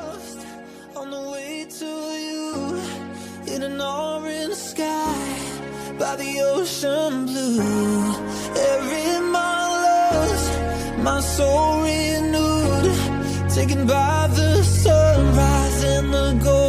lost on the way to you, in an orange sky by the ocean blue. Every mile lost, my soul renewed, taken by the sunrise and the gold.